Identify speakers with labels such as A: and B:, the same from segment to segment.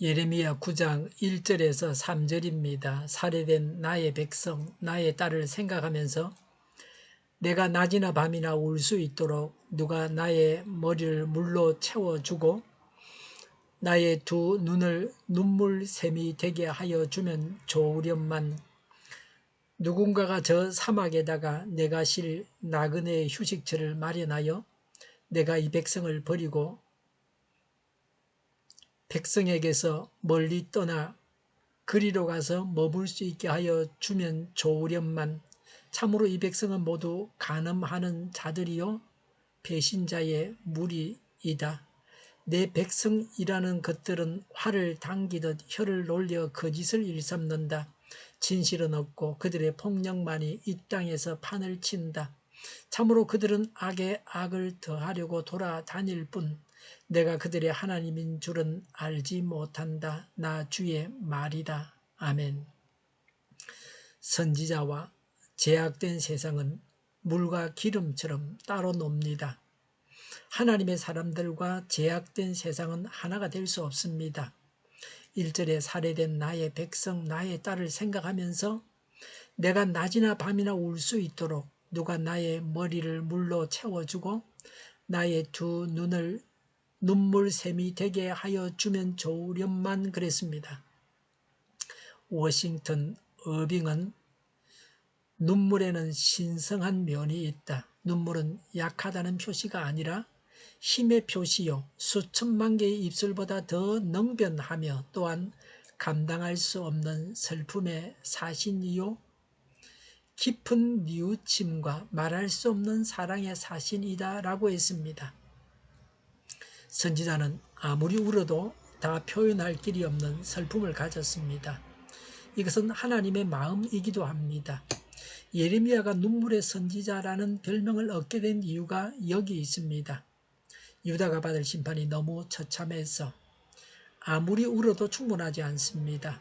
A: 예레미야 9장 1절에서 3절입니다. 살해된 나의 백성, 나의 딸을 생각하면서 내가 낮이나 밤이나 울 수 있도록 누가 나의 머리를 물로 채워주고 나의 두 눈을 눈물샘이 되게 하여 주면 좋으련만. 누군가가 저 사막에다가 내가 쉴 나그네의 휴식처를 마련하여 내가 이 백성을 버리고 백성에게서 멀리 떠나 그리로 가서 머물 수 있게 하여 주면 좋으련만. 참으로 이 백성은 모두 간음하는 자들이요 배신자의 무리이다. 내 백성이라는 것들은 활을 당기듯 혀를 놀려 거짓을 일삼는다. 진실은 없고 그들의 폭력만이 이 땅에서 판을 친다. 참으로 그들은 악에 악을 더하려고 돌아다닐 뿐 내가 그들의 하나님인 줄은 알지 못한다. 나 주의 말이다. 아멘. 선지자와 제약된 세상은 물과 기름처럼 따로 놉니다. 하나님의 사람들과 제약된 세상은 하나가 될 수 없습니다. 1절에 살해된 나의 백성, 나의 딸을 생각하면서 내가 낮이나 밤이나 울 수 있도록 누가 나의 머리를 물로 채워주고 나의 두 눈을 눈물샘이 되게 하여 주면 좋으련만 그랬습니다. 워싱턴 어빙은 눈물에는 신성한 면이 있다. 눈물은 약하다는 표시가 아니라 힘의 표시요 수천만 개의 입술보다 더 능변하며 또한 감당할 수 없는 슬픔의 사신이요 깊은 뉘우침과 말할 수 없는 사랑의 사신이다 라고 했습니다. 선지자는 아무리 울어도 다 표현할 길이 없는 슬픔을 가졌습니다. 이것은 하나님의 마음이기도 합니다. 예레미야가 눈물의 선지자라는 별명을 얻게 된 이유가 여기 있습니다. 유다가 받을 심판이 너무 처참해서 아무리 울어도 충분하지 않습니다.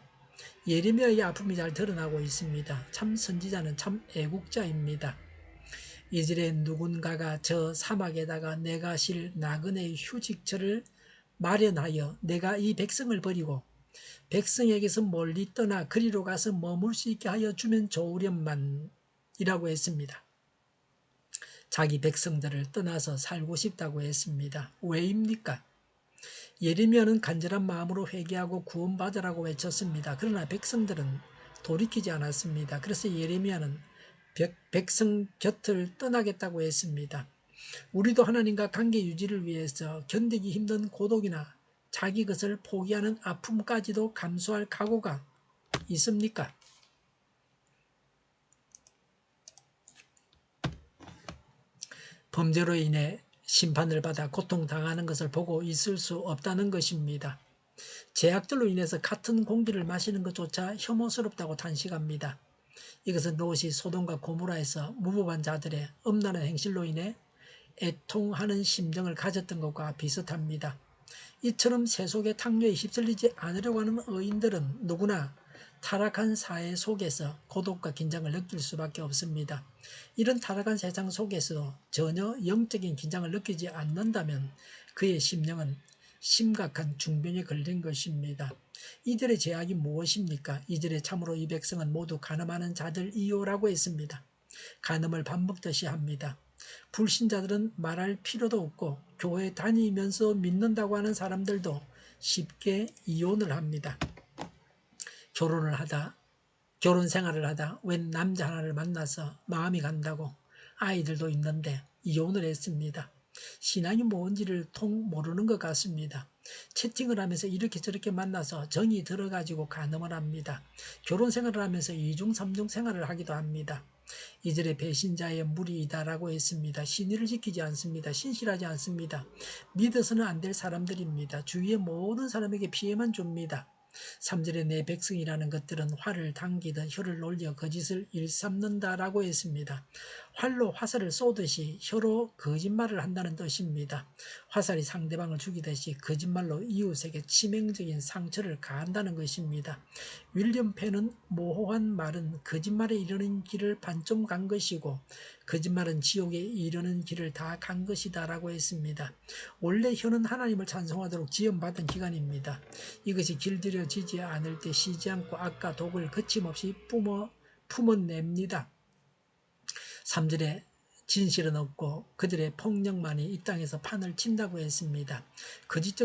A: 예레미야의 아픔이 잘 드러나고 있습니다. 참 선지자는 참 애국자입니다. 이절에 누군가가 저 사막에다가 내가 쉴 나그네의 휴직처를 마련하여 내가 이 백성을 버리고 백성에게서 멀리 떠나 그리로 가서 머물 수 있게 하여 주면 좋으련만 이라고 했습니다. 자기 백성들을 떠나서 살고 싶다고 했습니다. 왜입니까? 예레미야는 간절한 마음으로 회개하고 구원받으라고 외쳤습니다. 그러나 백성들은 돌이키지 않았습니다. 그래서 예레미야는 백성 곁을 떠나겠다고 했습니다. 우리도 하나님과 관계 유지를 위해서 견디기 힘든 고독이나 자기 것을 포기하는 아픔까지도 감수할 각오가 있습니까? 범죄로 인해 심판을 받아 고통당하는 것을 보고 있을 수 없다는 것입니다. 제약들로 인해서 같은 공기를 마시는 것조차 혐오스럽다고 탄식합니다. 이것은 롯이 소돔과 고모라에서 무법한 자들의 음란한 행실로 인해 애통하는 심정을 가졌던 것과 비슷합니다. 이처럼 세속의 탕류에 휩쓸리지 않으려고 하는 의인들은 누구나 타락한 사회 속에서 고독과 긴장을 느낄 수밖에 없습니다. 이런 타락한 세상 속에서 전혀 영적인 긴장을 느끼지 않는다면 그의 심령은 심각한 중병에 걸린 것입니다. 이들의 죄악이 무엇입니까? 이들의 참으로 이 백성은 모두 간음하는 자들이요라고 했습니다. 간음을 밥 먹듯이 합니다. 불신자들은 말할 필요도 없고 교회 다니면서 믿는다고 하는 사람들도 쉽게 이혼을 합니다. 결혼 생활을 하다 웬 남자 하나를 만나서 마음이 간다고 아이들도 있는데 이혼을 했습니다. 신앙이 뭔지를 통 모르는 것 같습니다. 채팅을 하면서 이렇게 저렇게 만나서 정이 들어가지고 간음을 합니다. 결혼 생활을 하면서 이중 삼중 생활을 하기도 합니다. 이절에 배신자의 무리이다라고 했습니다. 신의를 지키지 않습니다. 신실하지 않습니다. 믿어서는 안 될 사람들입니다. 주위의 모든 사람에게 피해만 줍니다. 3절에 내 백성이라는 것들은 활을 당기듯 혀를 놀려 거짓을 일삼는다라고 했습니다. 활로 화살을 쏘듯이 혀로 거짓말을 한다는 뜻입니다. 화살이 상대방을 죽이듯이 거짓말로 이웃에게 치명적인 상처를 가한다는 것입니다. 윌리엄 펜은 모호한 말은 거짓말에 이르는 길을 반쯤 간 것이고 거짓말은 지옥에 이르는 길을 다 간 것이다 라고 했습니다. 원래 혀는 하나님을 찬송하도록 지음받은 기관입니다. 이것이 길들여지지 않을 때 쉬지 않고 악과 독을 거침없이 품어냅니다. 3절에 진실은 없고 그들의 폭력만이 이 땅에서 판을 친다고 했습니다. 거짓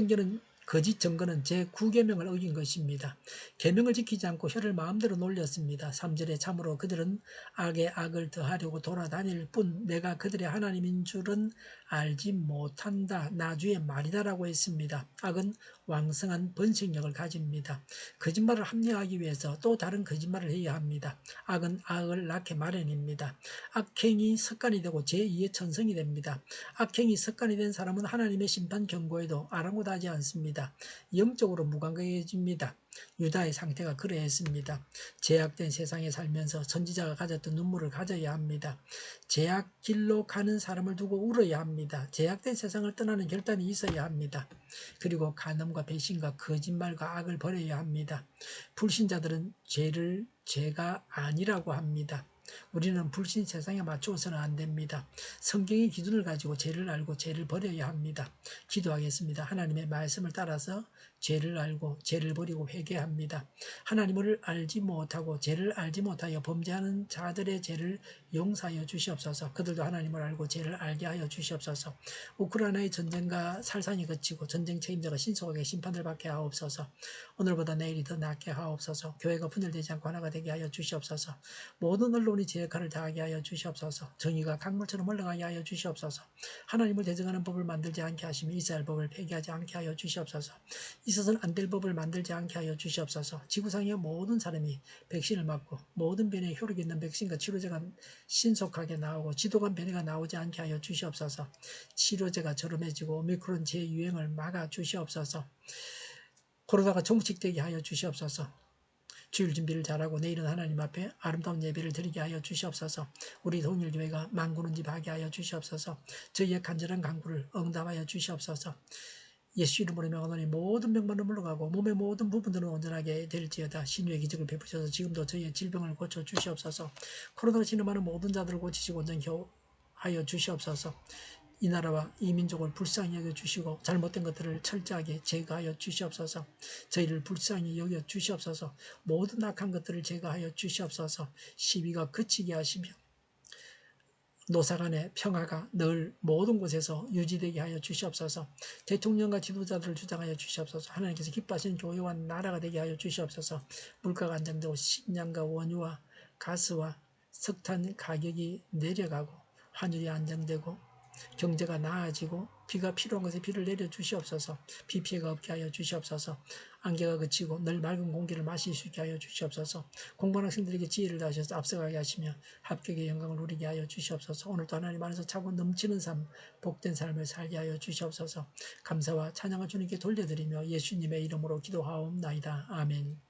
A: 증거는 제9계명을 어긴 것입니다. 계명을 지키지 않고 혀를 마음대로 놀렸습니다. 3절에 참으로 그들은 악에 악을 더하려고 돌아다닐 뿐 내가 그들의 하나님인 줄은 알지 못한다. 나주의 말이다라고 했습니다. 악은 왕성한 번식력을 가집니다. 거짓말을 합리화하기 위해서 또 다른 거짓말을 해야 합니다. 악은 악을 낳게 마련입니다. 악행이 습관이 되고 제2의 천성이 됩니다. 악행이 습관이 된 사람은 하나님의 심판 경고에도 아랑곳하지 않습니다. 영적으로 무감각해집니다. 유다의 상태가 그러했습니다. 제약된 세상에 살면서 선지자가 가졌던 눈물을 가져야 합니다. 제약 길로 가는 사람을 두고 울어야 합니다. 제약된 세상을 떠나는 결단이 있어야 합니다. 그리고 간음과 배신과 거짓말과 악을 버려야 합니다. 불신자들은 죄를 죄가 아니라고 합니다. 우리는 불신 세상에 맞추어서는 안 됩니다. 성경의 기준을 가지고 죄를 알고 죄를 버려야 합니다. 기도하겠습니다. 하나님의 말씀을 따라서 죄를 알고 죄를 버리고 회개합니다. 하나님을 알지 못하고 죄를 알지 못하여 범죄하는 자들의 죄를 용서하여 주시옵소서. 그들도 하나님을 알고 죄를 알게 하여 주시옵소서. 우크라이나의 전쟁과 살상이 그치고 전쟁 책임자가 신속하게 심판을 받게 하옵소서. 오늘보다 내일이 더 낫게 하옵소서. 교회가 분열되지 않고 하나가 되게 하여 주시옵소서. 모든 언론이 제 역할을 다하게 하여 주시옵소서. 정의가 강물처럼 흘러가게 하여 주시옵소서. 하나님을 대적하는 법을 만들지 않게 하시며 이스라엘 법을 폐기하지 않게 하여 주시옵소서. 있어서는 안 될 법을 만들지 않게 하여 주시옵소서. 지구상의 모든 사람이 백신을 맞고 모든 변이에 효력 있는 백신과 치료제가 신속하게 나오고 지독한 변이가 나오지 않게 하여 주시옵소서. 치료제가 저렴해지고 오미크론 재유행을 막아 주시옵소서. 코로나가 종식되게 하여 주시옵소서. 주일 준비를 잘하고 내일은 하나님 앞에 아름다운 예배를 드리게 하여 주시옵소서. 우리 동일교회가 만군은집하게 하여 주시옵소서. 저희의 간절한 간구를 응답하여 주시옵소서. 예수 이름으로 명하노니 모든 병만은 물러가고 몸의 모든 부분들은 온전하게 될지어다. 신유의 기적을 베푸셔서 지금도 저희의 질병을 고쳐 주시옵소서. 코로나로 신음하는 모든 자들을 고치시고 온전히 하여 주시옵소서. 이 나라와 이 민족을 불쌍히 여겨주시고 잘못된 것들을 철저하게 제거하여 주시옵소서. 저희를 불쌍히 여겨 주시옵소서. 모든 악한 것들을 제거하여 주시옵소서. 시비가 그치게 하시며 노사간의 평화가 늘 모든 곳에서 유지되게 하여 주시옵소서. 대통령과 지도자들을 주장하여 주시옵소서. 하나님께서 기뻐하시는 교회와 나라가 되게 하여 주시옵소서. 물가가 안정되고 식량과 원유와 가스와 석탄 가격이 내려가고 환율이 안정되고 경제가 나아지고 비가 필요한 것에 비를 내려 주시옵소서. 비 피해가 없게 하여 주시옵소서. 안개가 그치고 늘 맑은 공기를 마실 수 있게 하여 주시옵소서. 공부하는 학생들에게 지혜를 다하셔서 앞서가게 하시며 합격의 영광을 누리게 하여 주시옵소서. 오늘도 하나님 안에서 차고 넘치는 삶, 복된 삶을 살게 하여 주시옵소서. 감사와 찬양을 주님께 돌려드리며 예수님의 이름으로 기도하옵나이다. 아멘.